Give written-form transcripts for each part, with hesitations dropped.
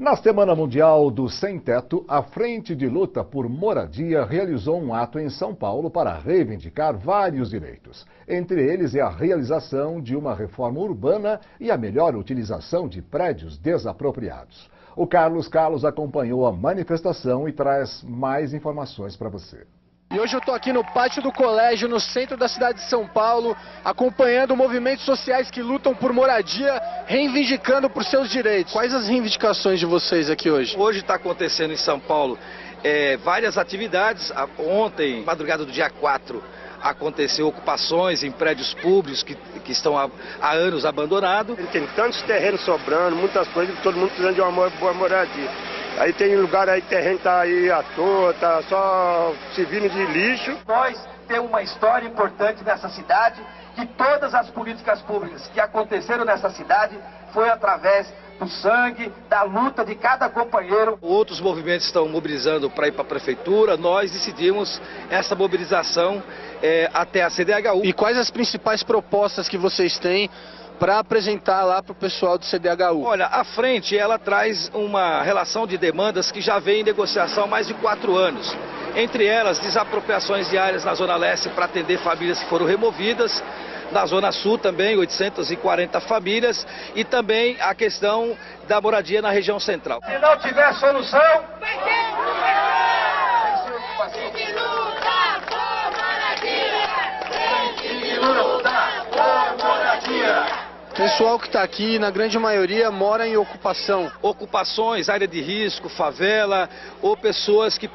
Na Semana Mundial do Sem Teto, a Frente de Luta por Moradia realizou um ato em São Paulo para reivindicar vários direitos. Entre eles é a realização de uma reforma urbana e a melhor utilização de prédios desapropriados. O Carlos acompanhou a manifestação e traz mais informações para você. E hoje eu estou aqui no pátio do colégio, no centro da cidade de São Paulo, acompanhando movimentos sociais que lutam por moradia, reivindicando por seus direitos. Quais as reivindicações de vocês aqui hoje? Hoje está acontecendo em São Paulo várias atividades. Ontem, madrugada do dia 4, aconteceu ocupações em prédios públicos que estão há anos abandonados. Tem tantos terrenos sobrando, muitas coisas, todo mundo precisando de uma boa moradia. Aí tem lugar aí, terreno tá aí à toa, tá só servindo de lixo. Nós temos uma história importante nessa cidade, que todas as políticas públicas que aconteceram nessa cidade foi através do sangue, da luta de cada companheiro. Outros movimentos estão mobilizando para ir para a prefeitura, nós decidimos essa mobilização até a CDHU. E quais as principais propostas que vocês têm para apresentar lá para o pessoal do CDHU? Olha, a frente ela traz uma relação de demandas que já vem em negociação há mais de 4 anos. Entre elas, desapropriações de áreas na Zona Leste para atender famílias que foram removidas. Na Zona Sul também, 840 famílias. E também a questão da moradia na região central. Se não tiver solução, vai ter frente de luta por moradia! Frente de luta por moradia! O pessoal que está aqui, na grande maioria, mora em ocupação. Ocupações, área de risco, favela, ou pessoas que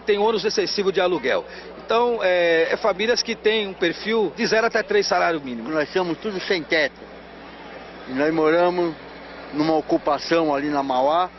têm ônus excessivo de aluguel. Então, famílias que têm um perfil de 0 até 3 salários mínimos. Nós somos tudo sem teto. E nós moramos numa ocupação ali na Mauá.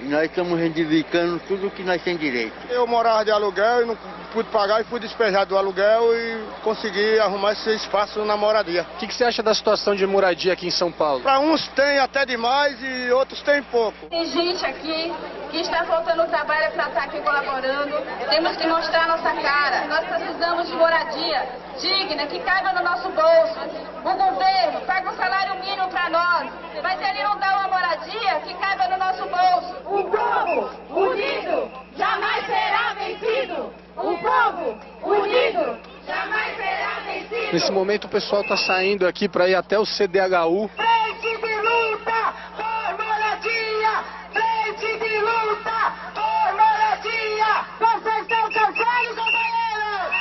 E nós estamos reivindicando tudo que nós temos direito. Eu morava de aluguel e não pude pagar e fui despejado do aluguel e consegui arrumar esse espaço na moradia. O que você acha da situação de moradia aqui em São Paulo? Para uns tem até demais e outros tem pouco. Tem gente aqui que está faltando trabalho para estar aqui colaborando. Temos que mostrar nossa cara. Nós precisamos de moradia digna, que caiba no nosso bolso. O governo paga um salário mínimo para nós, mas ele não dá uma moradia que caiba no nosso bolso. O povo unido jamais será vencido. O povo unido jamais será vencido. Nesse momento o pessoal está saindo aqui para ir até o CDHU. Frente de luta por moradia! Frente de luta por moradia! Vocês estão cansados, companheiros?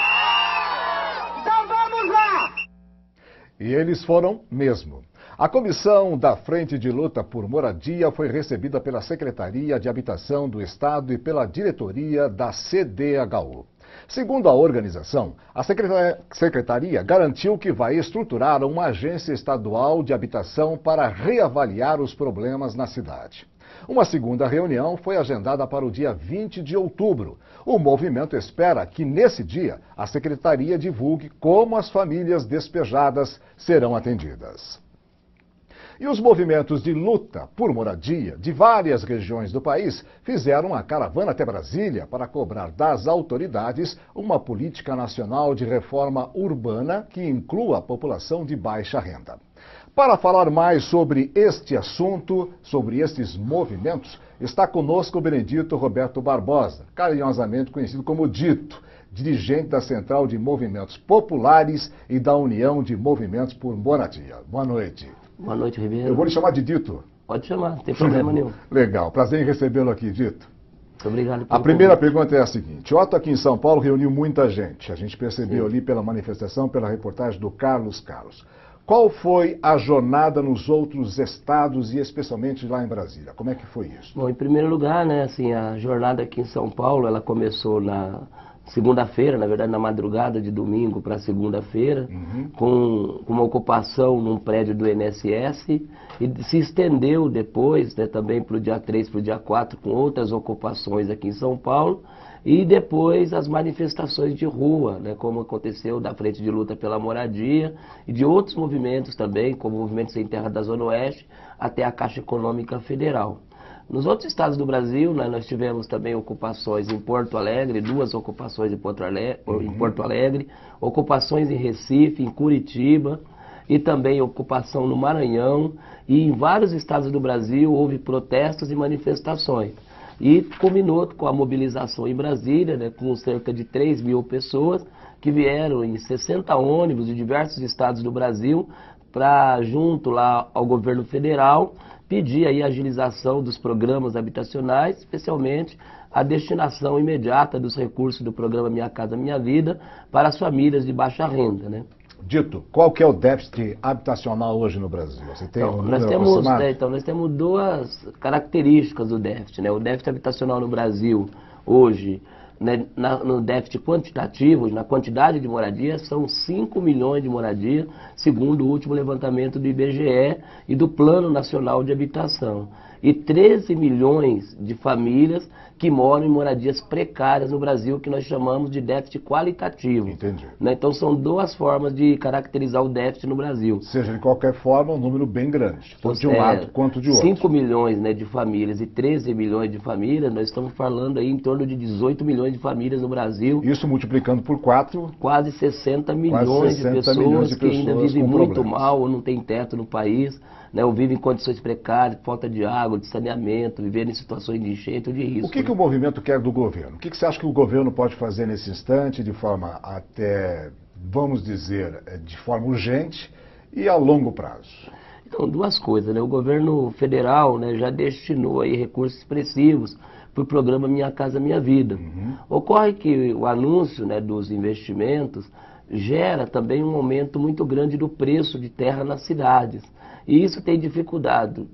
Então vamos lá! E eles foram mesmo. A comissão da Frente de Luta por Moradia foi recebida pela Secretaria de Habitação do Estado e pela diretoria da CDHU. Segundo a organização, a Secretaria garantiu que vai estruturar uma agência estadual de habitação para reavaliar os problemas na cidade. Uma segunda reunião foi agendada para o dia 20 de outubro. O movimento espera que, nesse dia, a Secretaria divulgue como as famílias despejadas serão atendidas. E os movimentos de luta por moradia de várias regiões do país fizeram uma caravana até Brasília para cobrar das autoridades uma política nacional de reforma urbana que inclua a população de baixa renda. Para falar mais sobre este assunto, sobre estes movimentos, está conosco o Benedito Roberto Barbosa, carinhosamente conhecido como Dito, dirigente da Central de Movimentos Populares e da União de Movimentos por Moradia. Boa noite. Boa noite, Ribeiro. Eu vou lhe chamar de Dito. Pode chamar, não tem problema nenhum. Legal, prazer em recebê-lo aqui, Dito. Muito obrigado. A primeira pergunta é a seguinte: o ato aqui em São Paulo reuniu muita gente. A gente percebeu ali pela manifestação, pela reportagem do Carlos. Qual foi a jornada nos outros estados e especialmente lá em Brasília? Como é que foi isso? Bom, em primeiro lugar, né, assim, a jornada aqui em São Paulo, ela começou na segunda-feira, na verdade na madrugada de domingo para segunda-feira, com uma ocupação num prédio do INSS e se estendeu depois, né, também para o dia 3, para o dia 4, com outras ocupações aqui em São Paulo. E depois as manifestações de rua, né, como aconteceu da Frente de Luta pela Moradia e de outros movimentos também, como o Movimento Sem Terra da Zona Oeste, até a Caixa Econômica Federal. Nos outros estados do Brasil, né, nós tivemos também ocupações em Porto Alegre, 2 ocupações em Porto Alegre, ocupações em Recife, em Curitiba, e também ocupação no Maranhão, e em vários estados do Brasil houve protestos e manifestações. E culminou com a mobilização em Brasília, né, com cerca de 3.000 pessoas que vieram em 60 ônibus de diversos estados do Brasil para, junto lá ao governo federal, pedir aí a agilização dos programas habitacionais, especialmente a destinação imediata dos recursos do programa Minha Casa Minha Vida para as famílias de baixa renda, né? Dito, qual que é o déficit habitacional hoje no Brasil? Você tem um número aproximado? Nós temos duas características do déficit, né? O déficit habitacional no Brasil hoje, né, no déficit quantitativo, na quantidade de moradias, são 5 milhões de moradias, segundo o último levantamento do IBGE e do Plano Nacional de Habitação. E 13 milhões de famílias que moram em moradias precárias no Brasil, que nós chamamos de déficit qualitativo. Entendi. Né? Então são duas formas de caracterizar o déficit no Brasil. Seja de qualquer forma, um número bem grande, tanto de um lado quanto de outro. 5 milhões, né, de famílias e 13 milhões de famílias, nós estamos falando aí em torno de 18 milhões de famílias no Brasil. Isso multiplicando por 4... Quase 60 milhões de pessoas que ainda vivem muito mal ou não têm teto no país, né, ou vivem em condições precárias, falta de água, de saneamento, vivendo em situações de enchente ou de risco. O que o movimento quer do governo? O que você acha que o governo pode fazer nesse instante, de forma até, vamos dizer, de forma urgente e a longo prazo? Então, duas coisas, né? O governo federal, né, já destinou aí recursos expressivos para o programa Minha Casa Minha Vida. Ocorre que o anúncio, né, dos investimentos gera também um aumento muito grande do preço de terra nas cidades. E isso tem dificultado,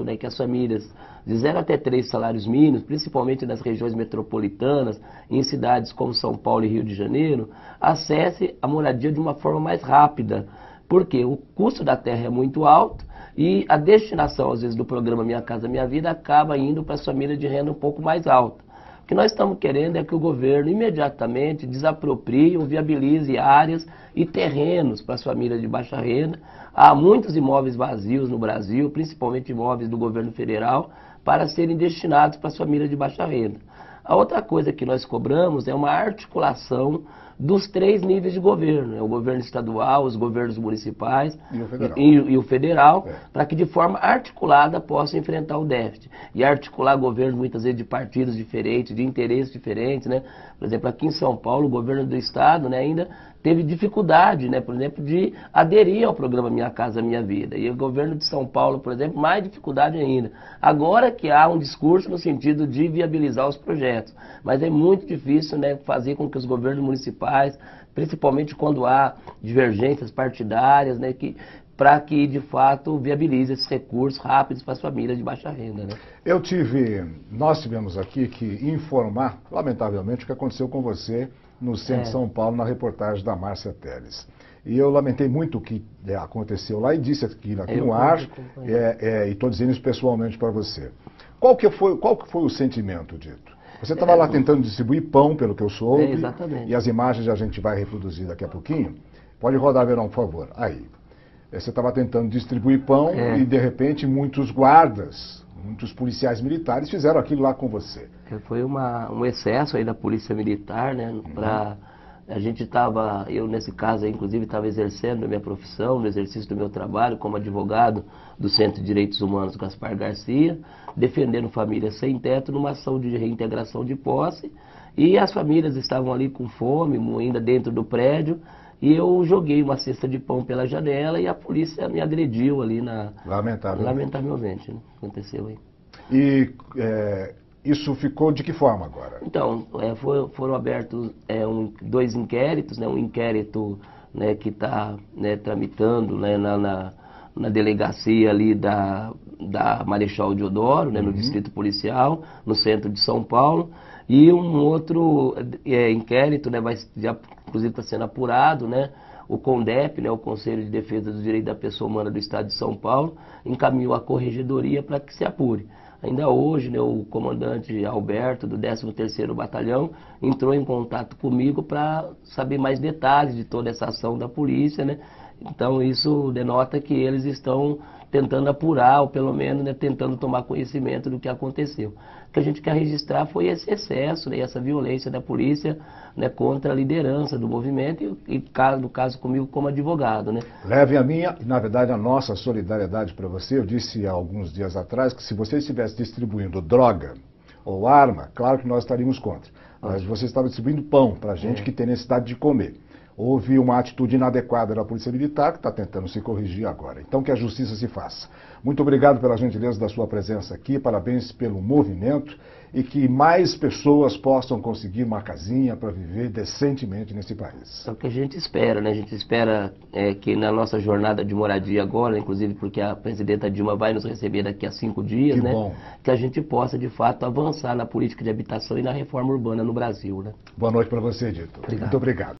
né, que as famílias de 0 até 3 salários mínimos, principalmente nas regiões metropolitanas, em cidades como São Paulo e Rio de Janeiro, acesse a moradia de uma forma mais rápida. Porque o custo da terra é muito alto e a destinação, às vezes, do programa Minha Casa Minha Vida acaba indo para as famílias de renda um pouco mais alta. O que nós estamos querendo é que o governo imediatamente desaproprie ou viabilize áreas e terrenos para as famílias de baixa renda. Há muitos imóveis vazios no Brasil, principalmente imóveis do governo federal, para serem destinados para as famílias de baixa renda. A outra coisa que nós cobramos é uma articulação dos 3 níveis de governo, né? O governo estadual, os governos municipais e o federal, para que de forma articulada possam enfrentar o déficit. E articular governos muitas vezes de partidos diferentes, de interesses diferentes, né? Por exemplo, aqui em São Paulo, o governo do estado, né, ainda teve dificuldade, né, por exemplo, de aderir ao programa Minha Casa Minha Vida. E o governo de São Paulo, por exemplo, mais dificuldade ainda. Agora que há um discurso no sentido de viabilizar os projetos, mas é muito difícil, né, fazer com que os governos municipais, principalmente quando há divergências partidárias, né, para que de fato viabilize esses recursos rápidos para as famílias de baixa renda, né? Nós tivemos aqui que informar, lamentavelmente, o que aconteceu com você no centro de São Paulo, na reportagem da Márcia Teles. E eu lamentei muito o que aconteceu lá e disse aqui no ar, e estou dizendo isso pessoalmente para você. Qual que foi o sentimento dito? Você estava lá tentando distribuir pão, pelo que eu soube, exatamente. E as imagens a gente vai reproduzir daqui a pouquinho. Pode rodar, Verão, por favor. Aí. Você estava tentando distribuir pão e, de repente, muitos guardas, muitos policiais militares fizeram aquilo lá com você. Foi um excesso aí da polícia militar, né? A gente estava, eu nesse caso aí, inclusive, estava exercendo a minha profissão, no exercício do meu trabalho como advogado do Centro de Direitos Humanos Gaspar Garcia, defendendo famílias sem teto numa ação de reintegração de posse, e as famílias estavam ali com fome, ainda dentro do prédio, e eu joguei uma cesta de pão pela janela e a polícia me agrediu ali lamentavelmente, né? Aconteceu aí. E isso ficou de que forma agora? Então, foram abertos 2 inquéritos, né? Um inquérito, né, que está, né, tramitando, né, na delegacia ali da Marechal Deodoro, né, no Distrito Policial, no centro de São Paulo, e um outro inquérito, né, inclusive está sendo apurado, né, o CONDEP, né, o Conselho de Defesa dos Direitos da Pessoa Humana do Estado de São Paulo, encaminhou a corregedoria para que se apure. Ainda hoje, né, o comandante Alberto, do 13º Batalhão, entrou em contato comigo para saber mais detalhes de toda essa ação da polícia, né? Então isso denota que eles estão tentando apurar, ou pelo menos, né, tentando tomar conhecimento do que aconteceu. O que a gente quer registrar foi esse excesso, né, essa violência da polícia, né, contra a liderança do movimento e no caso comigo como advogado, né. Levem a minha e, na verdade, a nossa solidariedade para você. Eu disse há alguns dias atrás que se você estivesse distribuindo droga ou arma, claro que nós estaríamos contra. Mas você estava distribuindo pão para gente que tem necessidade de comer. Houve uma atitude inadequada da Polícia Militar que está tentando se corrigir agora. Então que a justiça se faça. Muito obrigado pela gentileza da sua presença aqui, parabéns pelo movimento e que mais pessoas possam conseguir uma casinha para viver decentemente nesse país. É o que a gente espera, né? A gente espera que na nossa jornada de moradia agora, inclusive porque a presidenta Dilma vai nos receber daqui a 5 dias, Que né? bom. Que a gente possa, de fato, avançar na política de habitação e na reforma urbana no Brasil, né? Boa noite para você, Dito. Obrigado. Muito obrigado.